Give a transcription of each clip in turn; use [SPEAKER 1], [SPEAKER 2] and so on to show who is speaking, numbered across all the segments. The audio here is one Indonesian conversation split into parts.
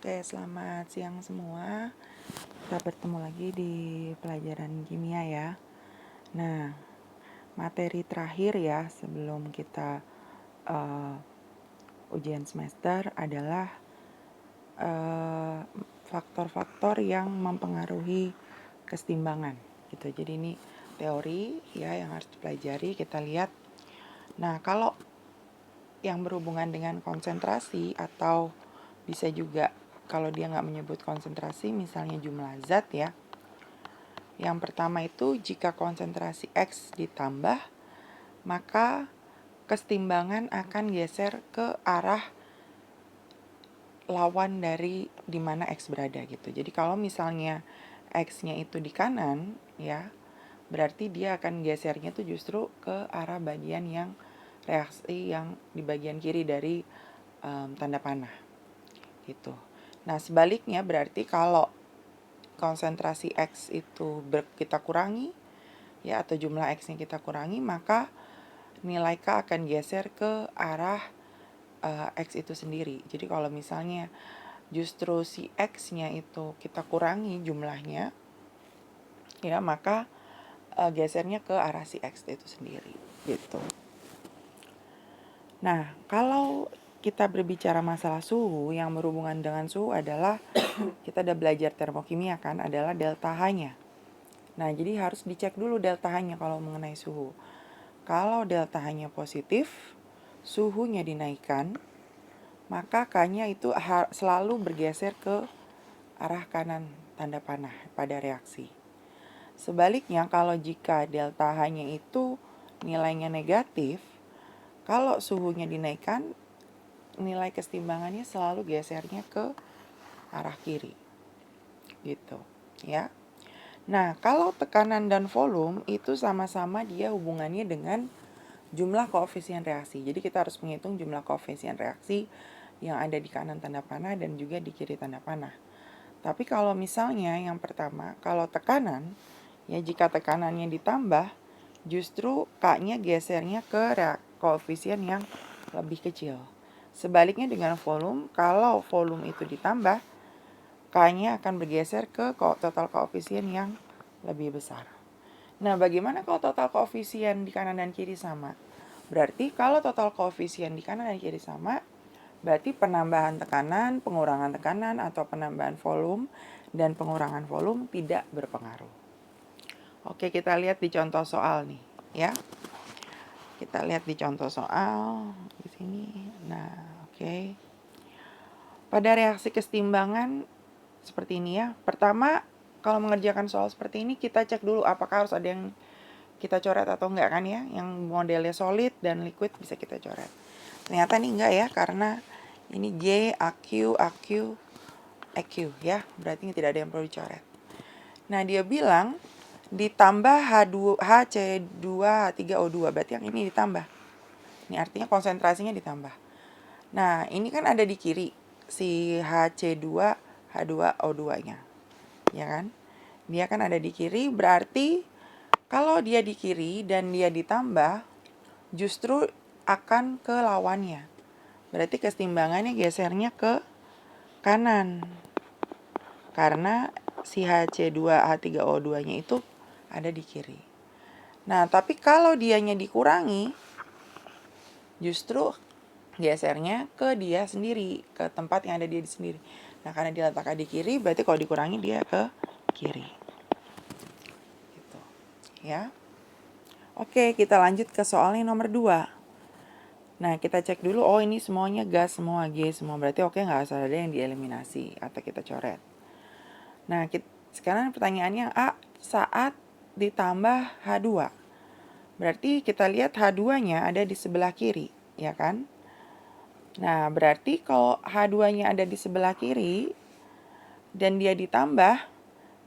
[SPEAKER 1] Oke, selamat siang semua. Kita bertemu lagi di pelajaran kimia ya. Nah, materi terakhir ya sebelum kita ujian semester adalah faktor-faktor yang mempengaruhi kesetimbangan gitu. Jadi ini teori ya yang harus dipelajari, kita lihat. Nah, kalau yang berhubungan dengan konsentrasi atau bisa juga kalau dia nggak menyebut konsentrasi, misalnya jumlah zat ya. Yang pertama itu jika konsentrasi X ditambah, maka kesetimbangan akan geser ke arah lawan dari di mana X berada gitu. Jadi kalau misalnya X-nya itu di kanan ya, berarti dia akan gesernya tuh justru ke arah bagian yang reaksi yang di bagian kiri dari tanda panah gitu. Nah, sebaliknya berarti kalau konsentrasi X itu kita kurangi ya, atau jumlah X-nya kita kurangi, maka nilai K akan geser ke arah X itu sendiri. Jadi kalau misalnya justru si X-nya itu kita kurangi jumlahnya ya, maka gesernya ke arah si X itu sendiri gitu. Nah, kalau kita berbicara masalah suhu, yang berhubungan dengan suhu adalah kita udah belajar termokimia kan, adalah delta H-nya. Nah, jadi harus dicek dulu delta H-nya kalau mengenai suhu. Kalau delta H-nya positif, suhunya dinaikkan, maka K-nya itu selalu bergeser ke arah kanan tanda panah pada reaksi. Sebaliknya, kalau jika delta H-nya itu nilainya negatif, kalau suhunya dinaikkan, nilai kesetimbangannya selalu gesernya ke arah kiri gitu ya. Nah, kalau tekanan dan volume itu sama-sama dia hubungannya dengan jumlah koefisien reaksi. Jadi kita harus menghitung jumlah koefisien reaksi yang ada di kanan tanda panah dan juga di kiri tanda panah. Tapi kalau misalnya yang pertama, kalau tekanan ya, jika tekanannya ditambah, justru K-nya gesernya ke koefisien yang lebih kecil. Sebaliknya dengan volume, kalau volume itu ditambah, K-nya akan bergeser ke total koefisien yang lebih besar. Nah, bagaimana kalau total koefisien di kanan dan kiri sama? Berarti kalau total koefisien di kanan dan kiri sama, berarti penambahan tekanan, pengurangan tekanan, atau penambahan volume dan pengurangan volume tidak berpengaruh. Oke, kita lihat di contoh soal nih, ya. Kita lihat di contoh soal di sini. Nah, oke. Pada reaksi kesetimbangan seperti ini ya. Pertama, kalau mengerjakan soal seperti ini, kita cek dulu apakah harus ada yang kita coret atau enggak kan ya. Yang modelnya solid dan liquid bisa kita coret. Ternyata ini enggak ya, karena ini J, AQ, AQ, EQ ya. Berarti ini tidak ada yang perlu dicoret. Nah, dia bilang ditambah HC2, H3O2. Berarti yang ini ditambah. Ini artinya konsentrasinya ditambah. Nah, ini kan ada di kiri si HC2, H2O2-nya. Ya kan? Dia kan ada di kiri, berarti kalau dia di kiri dan dia ditambah, justru akan ke lawannya. Berarti kesetimbangannya gesernya ke kanan. Karena si HC2, H3O2-nya itu ada di kiri. Nah, tapi kalau dianya dikurangi, justru gesernya ke dia sendiri, ke tempat yang ada dia sendiri. Nah, karena diletakkan di kiri, berarti kalau dikurangi dia ke kiri. Gitu. Ya. Oke, kita lanjut ke soal yang nomor 2. Nah, kita cek dulu, oh ini semuanya gas, semua G, semua. Berarti oke, nggak usah ada yang dieliminasi atau kita coret. Nah, sekarang pertanyaannya A, saat ditambah H2. Berarti kita lihat H2-nya ada di sebelah kiri, ya kan? Nah, berarti kalau H2-nya ada di sebelah kiri dan dia ditambah,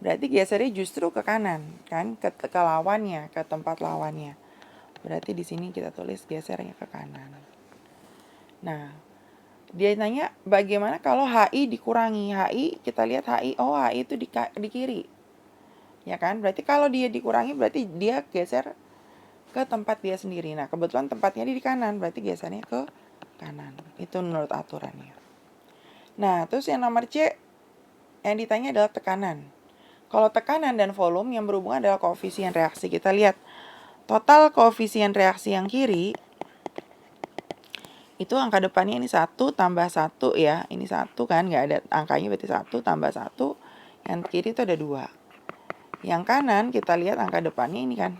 [SPEAKER 1] berarti gesernya justru ke kanan, kan? Ke lawannya, ke tempat lawannya. Berarti di sini kita tulis gesernya ke kanan. Nah, dia nanya bagaimana kalau HI dikurangi. HI, kita lihat HI, oh HI itu di kiri. Ya kan? Berarti kalau dia dikurangi berarti dia geser ke tempat dia sendiri. Nah, kebetulan tempatnya di kanan, berarti gesernya ke kanan. Itu menurut aturannya. Nah, terus yang nomor C yang ditanya adalah tekanan. Kalau tekanan dan volume yang berhubungan adalah koefisien reaksi. Kita lihat total koefisien reaksi yang kiri itu angka depannya ini 1 tambah 1 ya. Ini 1 kan, nggak ada angkanya berarti 1 tambah 1. Yang kiri itu ada 2. Yang kanan kita lihat angka depannya ini kan,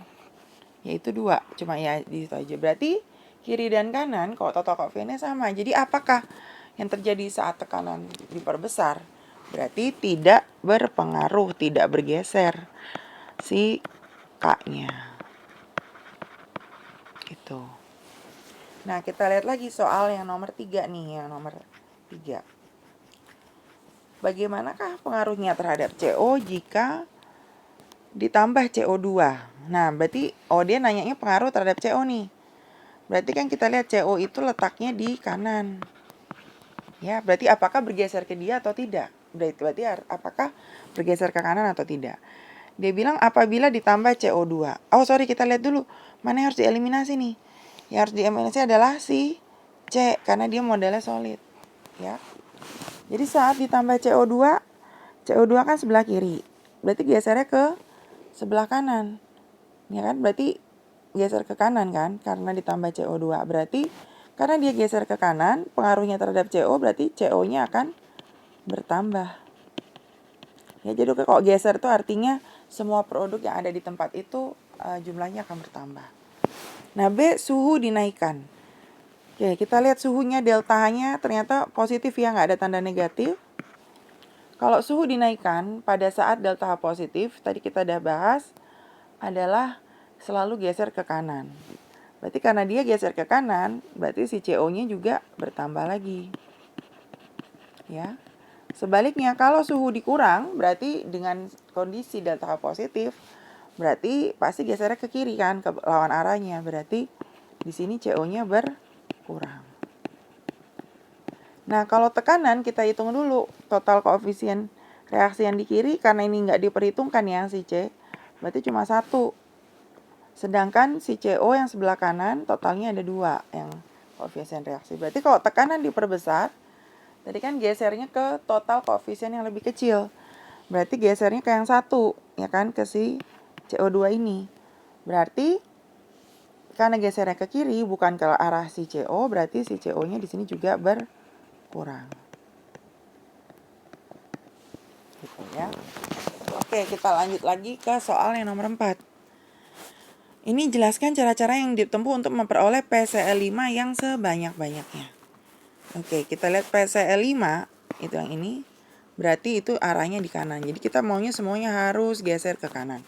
[SPEAKER 1] yaitu 2. Cuma ya di situ aja. Berarti kiri dan kanan kalau total koefisiennya sama. Jadi apakah yang terjadi saat tekanan diperbesar? Berarti tidak berpengaruh, tidak bergeser si K-nya. Gitu. Nah, kita lihat lagi soal yang nomor 3 nih, yang nomor 3. Bagaimanakah pengaruhnya terhadap CO jika ditambah CO2? Nah, berarti dia nanyanya pengaruh terhadap CO nih. Berarti kan kita lihat CO itu letaknya di kanan. Ya, berarti apakah bergeser ke dia atau tidak? Berarti apakah bergeser ke kanan atau tidak? Dia bilang apabila ditambah CO2. Kita lihat dulu mana yang harus dieliminasi nih. Yang harus dieliminasi adalah si C karena dia modelnya solid, ya. Jadi saat ditambah CO2 kan sebelah kiri. Berarti gesernya ke sebelah kanan. Ya kan? Berarti geser ke kanan kan karena ditambah CO2. Berarti karena dia geser ke kanan, pengaruhnya terhadap CO berarti CO-nya akan bertambah. Ya, jadi kalau geser itu artinya semua produk yang ada di tempat itu jumlahnya akan bertambah. Nah, B, suhu dinaikkan. Oke, kita lihat suhunya delta-nya ternyata positif ya, nggak ada tanda negatif. Kalau suhu dinaikkan pada saat delta H positif, tadi kita udah bahas, adalah selalu geser ke kanan. Berarti karena dia geser ke kanan, berarti si CO-nya juga bertambah lagi. Ya. Sebaliknya, kalau suhu dikurang, berarti dengan kondisi delta H positif, berarti pasti gesernya ke kiri kan, ke lawan arahnya. Berarti di sini CO-nya berkurang. Nah, kalau tekanan kita hitung dulu total koefisien reaksi yang di kiri karena ini nggak diperhitungkan ya si C, berarti cuma 1. Sedangkan si CO yang sebelah kanan totalnya ada 2 yang koefisien reaksi. Berarti kalau tekanan diperbesar, tadi kan gesernya ke total koefisien yang lebih kecil. Berarti gesernya ke yang 1, ya kan, ke si CO2 ini. Berarti karena gesernya ke kiri bukan ke arah si CO, berarti si CO-nya di sini juga berkurang. Gitu ya. Oke, kita lanjut lagi ke soal yang nomor 4. Ini jelaskan cara-cara yang ditempuh untuk memperoleh PCl5 yang sebanyak-banyaknya. Oke, kita lihat PCl5 itu yang ini. Berarti itu arahnya di kanan. Jadi kita maunya semuanya harus geser ke kanan.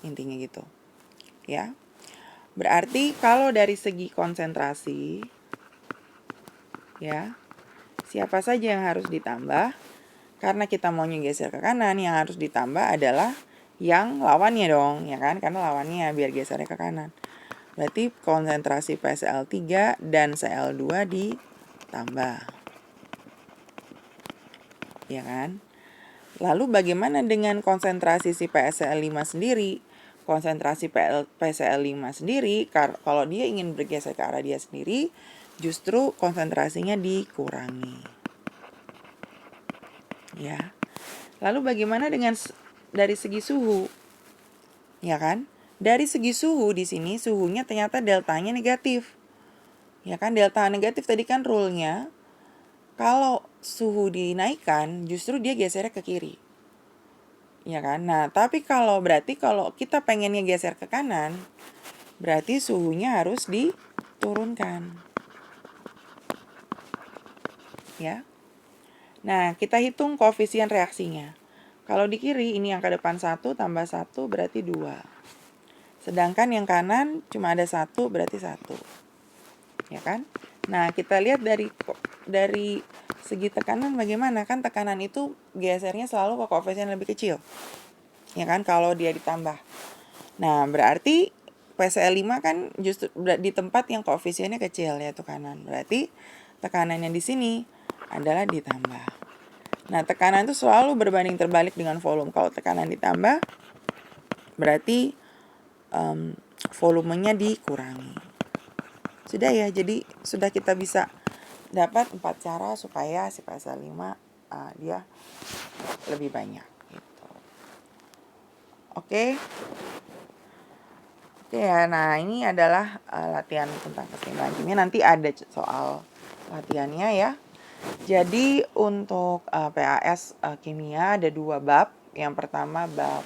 [SPEAKER 1] Intinya gitu. Ya. Berarti kalau dari segi konsentrasi, ya, siapa saja yang harus ditambah? Karena kita maunya geser ke kanan, yang harus ditambah adalah yang lawannya dong, ya kan? Karena lawannya biar gesernya ke kanan. Berarti konsentrasi PCl3 dan Cl2 ditambah. Ya kan? Lalu bagaimana dengan konsentrasi si PCl5 sendiri? Konsentrasi PCl5 sendiri, kalau dia ingin bergeser ke arah dia sendiri, justru konsentrasinya dikurangi. Ya. Lalu bagaimana dengan dari segi suhu? Ya kan? Dari segi suhu di sini suhunya ternyata deltanya negatif. Ya kan, delta negatif tadi kan rule-nya kalau suhu dinaikkan justru dia gesernya ke kiri. Ya kan? Nah, tapi berarti kalau kita pengennya geser ke kanan, berarti suhunya harus diturunkan. Ya. Nah, kita hitung koefisien reaksinya. Kalau di kiri ini angka depan 1 tambah 1 berarti 2. Sedangkan yang kanan cuma ada 1 berarti 1. Ya kan? Nah, kita lihat dari segi tekanan bagaimana? Kan tekanan itu gesernya selalu ke koefisien lebih kecil. Ya kan, kalau dia ditambah. Nah, berarti PCl5 kan justru di tempat yang koefisiennya kecil yaitu kanan. Berarti tekanannya di sini adalah ditambah. Nah, tekanan itu selalu berbanding terbalik dengan volume. Kalau tekanan ditambah, berarti volumenya dikurangi. Sudah ya, jadi sudah kita bisa dapat 4 cara supaya si PCl5 dia lebih banyak gitu. Oke. Oke ya, nah ini adalah latihan tentang keseimbangan kimia. Nanti ada soal latihannya ya. Jadi untuk PAS kimia ada 2 bab. Yang pertama bab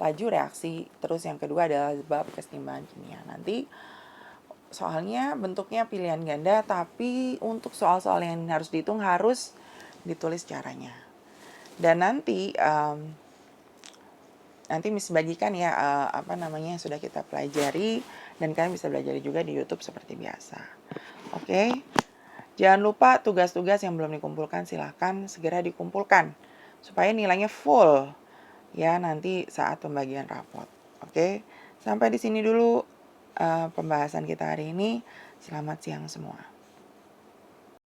[SPEAKER 1] laju reaksi, terus yang kedua adalah bab keseimbangan kimia. Nanti soalnya bentuknya pilihan ganda, tapi untuk soal-soal yang harus dihitung harus ditulis caranya. Dan nanti Miss bagikan ya yang sudah kita pelajari, dan kalian bisa belajar juga di YouTube seperti biasa. Oke. Jangan lupa tugas-tugas yang belum dikumpulkan silahkan segera dikumpulkan supaya nilainya full ya nanti saat pembagian rapot. Oke. Sampai di sini dulu pembahasan kita hari ini. Selamat siang semua.